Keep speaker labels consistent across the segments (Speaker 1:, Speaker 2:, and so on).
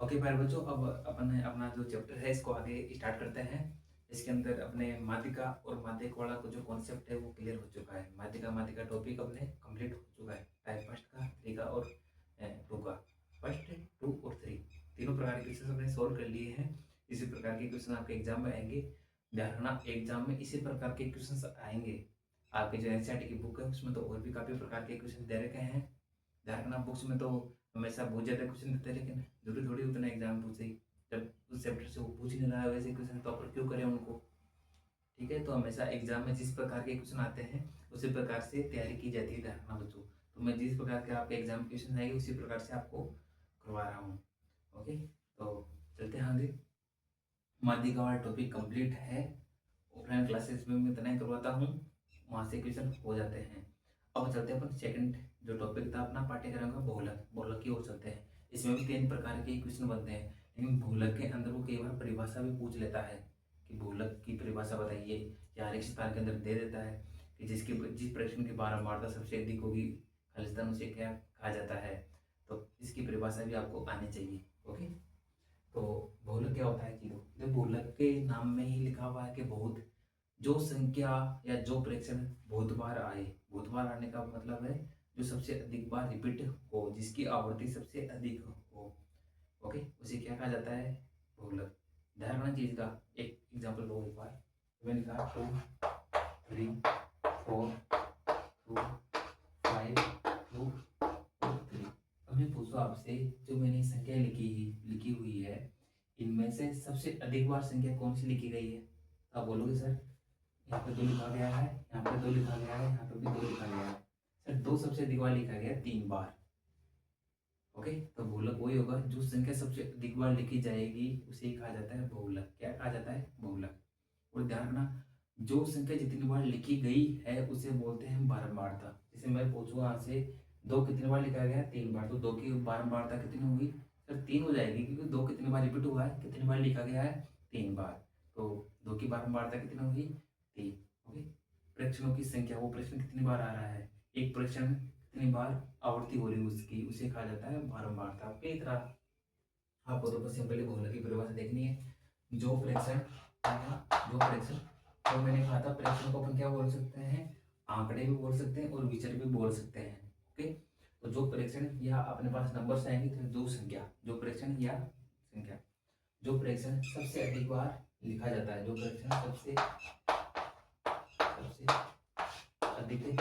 Speaker 1: Okay प्यारे बच्चों, अब अपन अपना जो चैप्टर है इसको आगे स्टार्ट करते हैं। इसके अंदर अपने माध्यिका और माध्यिक वाला को जो कॉन्सेप्ट है वो क्लियर हो चुका है। माध्यिका माध्यिका टॉपिक अपने कंप्लीट हो चुका है। टाइप फर्स्ट का, थ्री का और टू का। फर्स्ट, टू और थ्री तीनों प्रकार के क्वेश्चन हमने सोल्व कर लिए हैं। इसी प्रकार के क्वेश्चन आपके एग्जाम में आएंगे। ध्यान रखना, एग्जाम में इसी प्रकार के क्वेश्चन आएंगे। आपके जो एनसीईआरटी की बुक है उसमें तो और भी काफी प्रकार के क्वेश्चन दे रखे हैं। ध्यान रखना, बुक्स में तो हमेशा बहुत ज़्यादा क्वेश्चन देते हैं, लेकिन जरूरी थोड़ी उतना एग्जाम पूछे ही। जब उस चैप्टर से वो पूछ ही नहीं रहा है वैसे क्वेश्चन तो अपन क्यों करें उनको। ठीक है, तो हमेशा एग्जाम में जिस प्रकार के क्वेश्चन आते हैं उसी प्रकार से तैयारी की जाती है। ध्यान रखना बच्चों, तो मैं जिस प्रकार के आपके एग्जाम क्वेश्चन आएंगे उसी प्रकार से आपको करवा रहा हूँ। ओके, तो चलते हैं आगे। माध्यिका वाला टॉपिक कंप्लीट है। ऑफलाइन क्लासेस में मैं इतना ही करवाता हूँ, वहाँ से क्वेश्चन हो जाते हैं। अब चलते हैं अपन सेकंड जो टॉपिक था अपना पाठ्यक्रम का, बहुलक। बहुलक की ओर चलते हैं। इसमें भी तीन प्रकार के क्वेश्चन बनते हैं, लेकिन बहुलक के अंदर वो कई बार परिभाषा भी पूछ लेता है कि बहुलक की परिभाषा बताइए, या आरेख स्थान के अंदर दे देता है कि जिस प्रश्न की बारंबारता सबसे अधिक होगी खालिस्तान उसे क्या कहा जाता है। तो इसकी परिभाषा भी आपको आनी चाहिए। ओके, तो बहुलक क्या होता है कि जो बहुलक के नाम में ही लिखा हुआ है कि बहुत जो संख्या या जो प्रेक्षण बहुत बार आए। बहुत बार आने का मतलब है जो सबसे अधिक बार रिपीट हो, जिसकी आवृत्ति सबसे अधिक हो। ओके, उसे क्या कहा जाता है? बहुलक। ध्यान रखना चीज का। एक एग्जांपल लो एक बार। मैंने कहा 2, 3, 4, 2, 5, 2 और 3। अब मैं पूछूं आपसे, जो मैंने संख्या लिखी हुई है, इनमें से सबसे अधिक बार संख्या कौन सी लिखी गई है? आप बोलोगे सर यहाँ पे 2 लिखा गया है, यहाँ पे 2 लिखा गया है, यहाँ पे भी 2 लिखा गया है। सर 2 सबसे अधिक बार लिखा गया है 3 बार। ओके, तो बहुलक वही होगा जो संख्या सबसे अधिक बार लिखी जाएगी उसे ही कहा जाता है बहुलक। क्या कहा जाता है? बहुलक। और ध्यान रखना, जो संख्या जितनी बार लिखी गई है उसे बोलते हैं बारंबारता। जैसे मैं पूछूं आपसे 2 कितनी बार लिखा गया? 3 बार। तो 2 की बारंबारता कितनी होगी? सर 3 हो जाएगी, क्योंकि 2 कितनी बार रिपीट हुआ है, कितनी बार लिखा गया है? 3 बार। तो 2 की बारंबारता कितनी होगी? 3। ओके, प्रेक्षणों की संख्या, वो प्रश्न कितनी बार आ रहा है, एक प्रश्न कितनी बार आवृत्ति हो रही है उसकी, उसे कहा जाता है बारंबारता। ओके, इस तरह आपको तो बस सिंपली बहुलक की परिभाषा देखनी है। जो प्रेक्षण जो प्रेक्षण, तो मैंने कहा था प्रेक्षण को अपन क्या बोल सकते हैं? आंकड़े भी बोल सकते हैं और विचर भी बोल सकते हैं। ओके, तो जो प्रेक्षण या अपने पास नंबर्स आएंगे तो जो संख्या, जो प्रेक्षण या संख्या, जो प्रेक्षण सबसे अधिक बार लिखा जाता है, जो प्रेक्षण सबसे सबसे अधिक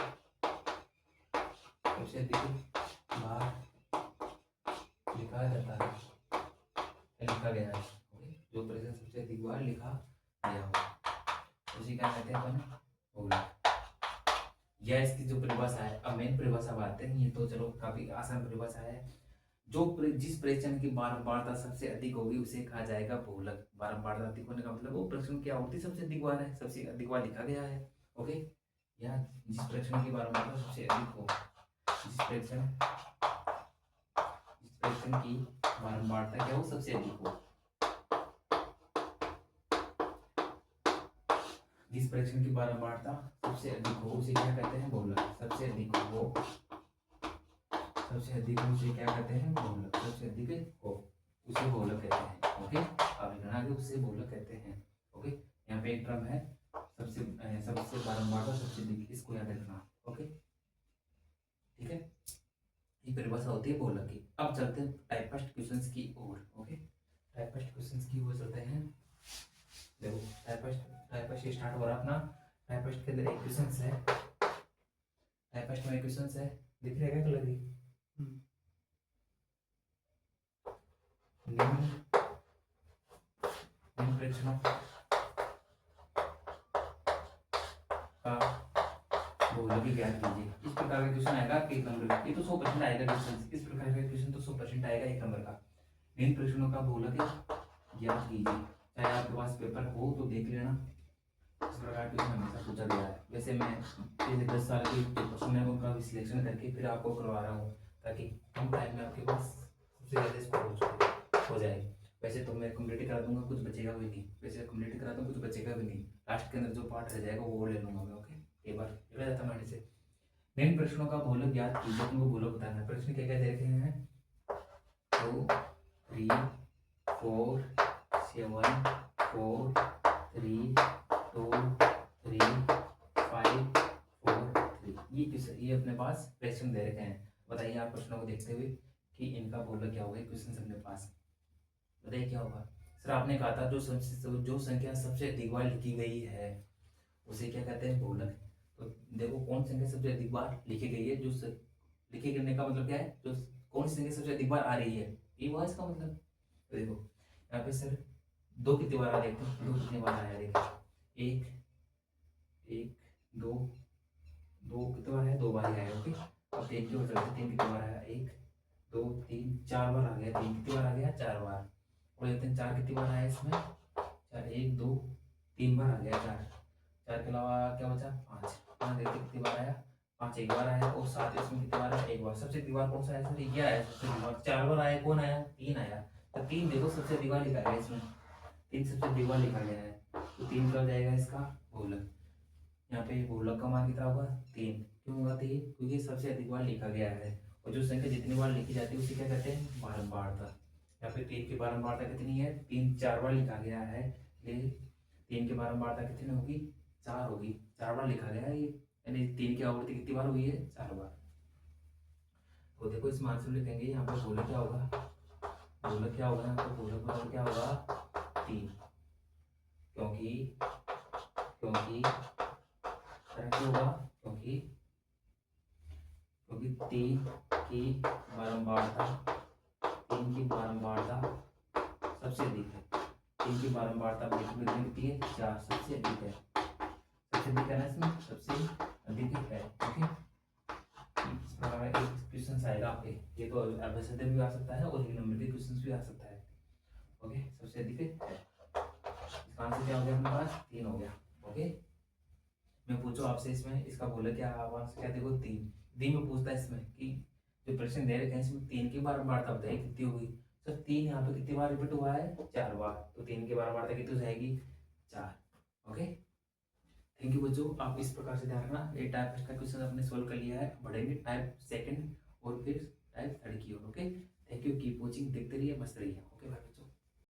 Speaker 1: सबसे अधिक बार लिखा जाता है, लिखा गया है। ओके, जो प्रेक्षण सबसे अधिक बार लिखा गया हो उसे क्या कहते हैं अपन? बहुलक। यह इसकी जो परिभाषा है, अब मेन परिभाषा बात है, ये तो चलो काफी आसान परिभाषा है। जिस प्रेक्षण की बारंबारता सबसे अधिक होगी उसे कहा जाएगा बहुलक। बारंबारता अधिक होने का मतलब वो प्रेक्षण की आवृत्ति सबसे अधिक बार है, सबसे अधिक बार लिखा गया है। ओके, या जिस प्रेक्षण की बारंबारता सबसे अधिक हो, जिस प्रेक्षण की बारंबारता क्या हो, सबसे अधिक हो, जिस प्रेक्षण की बारंबारता सबसे अधिक हो उसे क्या कहते हैं? बहुलक। सबसे अधिक हो, सबसे अधिक हो उसे क्या कहते हैं? बहुलक। सबसे अधिक हो उसे बहुलक कहते हैं। ओके, अब लिखना आगे उसे बहुलक कहते हैं। ओके, यहाँ पे एक टर्म है सबसे बारंबारता सबसे अधिक, इसको याद रखना। ओके, ठीक है, ये परिभाषा होती है बहुलक की। अब चलते हैं टाइपिस्ट क्वेश्चंस की ओर। ओके, टाइपिस्ट क्वेश्चंस की ओर चलते हैं। देखो टाइपिस्ट स्टार्ट हो रहा अपना। टाइपिस्ट के अंदर एक क्वेश्चन है, टाइपिस्ट में क्वेश्चन है, दिख रहा है क्या कलर की? निम्न निम्न प्रेक्षणों का बहुलक ज्ञात कीजिए। इस प्रकार का क्वेश्चन आएगा आपके 1 नंबर का। ये तो 100% आएगा क्वेश्चन, इस प्रकार का क्वेश्चन तो 100% आएगा 1 नंबर का। निम्न प्रेक्षणों का बहुलक ज्ञात कीजिए। चाहे आपके पास पेपर हो तो देख लेना, इस प्रकार क्वेश्चन हमेशा पूछा गया है। वैसे मैं पिछले 10 साल के क्वेश्चन है उनका विश्लेषण करके फिर आपको करवा रहा हूँ, ताकि कम टाइम में आपके पास सबसे ज़्यादा स्कोर हो जाए। वैसे तो मैं कंप्लीट करा दूंगा, कुछ बचेगा भी नहीं। वैसे कंप्लीट करा दूंगा, कुछ बचेगा भी नहीं। लास्ट के अंदर जो पार्ट रह जाएगा वो ले लूंगा मैं। ओके, एक बार निकल जाता माइंड से। निम्न प्रश्नों का बहुलक ज्ञात कीजिए, तुमको बहुलक बताना है। प्रश्न क्या क्या दे रखे हैं? 2, 3, 4 7 4 3 2 3 5 4 3। ये अपने पास फ्रैक्शन दे रखे हैं। बताइए आप प्रश्नों को देखते हुए कि इनका बोला क्या होगा। क्वेश्चन अपने पास बताइए क्या होगा। सर आपने कहा था जो संख्या सबसे अधिक बार लिखी गई है उसे क्या कहते हैं, बहुलक। तो देखो कौन संख्या सबसे अधिक बार लिखी गई है, लिखे करने का मतलब क्या है, जो कौन सी संख्या सबसे अधिक बार आ रही है, ये हुआ इसका मतलब। तो देखो यहाँ पे सर दो कितनी बार आ, देखते हैं दो कितनी बार आया। देखो एक एक दो दो कितनी बार आया, दो बार ही आया। ओके अब तीन की ओर चलते, तीन कितनी बार आया, एक दो तीन चार बार आ गया। तीन कितनी बार आ गया, चार बार। और देखते हैं चार कितनी बार आया इसमें, चार एक दो तीन बार आ गया चार। चार के अलावा क्या बचा, पाँच। पाँच देखते कितनी बार आया, पाँच एक बार आया। और सात इसमें कितनी बार आया, एक बार। सबसे अधिक बार कौन सा आया सर, ये आया सबसे अधिक बार। चार बार आया, कौन आया, तीन आया। तो तीन देखो सबसे अधिक बार लिखा गया इसमें, तीन सबसे अधिक बार लिखा गया है। तो तीन कब जाएगा इसका बहुलक। यहाँ पे बहुलक का मान कितना होगा, तीन। क्यों होगा तीन, क्योंकि सबसे अधिक बार लिखा गया है। और जो संख्या जितनी बार लिखी जाती है उसे क्या कहते हैं, बारंबारता। यहाँ पे तीन की बारंबारता कितनी है, तीन चार बार लिखा गया है, लेकिन तीन की बारंबारता कितनी होगी, चार होगी। चार बार लिखा गया है ये, यानी तीन की आवृत्ति कितनी बार हुई है, चार बार। तो देखो इस मान से लिखेंगे यहाँ पे बहुलक क्या होगा, बहुलक क्या होगा, यहाँ पे बहुलक बराबर क्या होगा, तीन। क्योंकि क्योंकि क्या होगा, क्योंकि क्योंकि तीन की बारंबारता, तीन की बारंबारता सबसे अधिक है। तीन की बारंबारता कितनी है, चार, सबसे अधिक है। सबसे अधिक है ना इसमें, सबसे अधिक है। ओके इस प्रकार एक क्वेश्चन आएगा आपके, ये तो एबीसीडी भी आ सकता है और रिंग नंबर के क्वेश्चन भी आ सकता है। ओके सबसे अधिक है, इसका आंसर क्या हो गया अपने पास, तीन हो गया। ओके मैं पूछो आपसे इसमें, इसका बोले क्या आंसर क्या, देखो तीन। दी में पूछता है इसमें कि जो प्रश्न दे रखे हैं इसमें तीन की बारंबारता बताइए कितनी होगी। सर तीन यहाँ पे कितनी बार रिपीट हुआ है, चार बार। तो तीन की बारंबारता कितनी हो जाएगी, चार। ओके थैंक यू बच्चों, आप इस प्रकार से ध्यान रखना। ये टाइप फर्स्ट का क्वेश्चन आपने सोल्व कर लिया है, बढ़ेंगे टाइप सेकंड और फिर टाइप थर्ड की ओर। Okay thank you, keep watching, देखते रहिए, मस्त रहिए। Okay bye.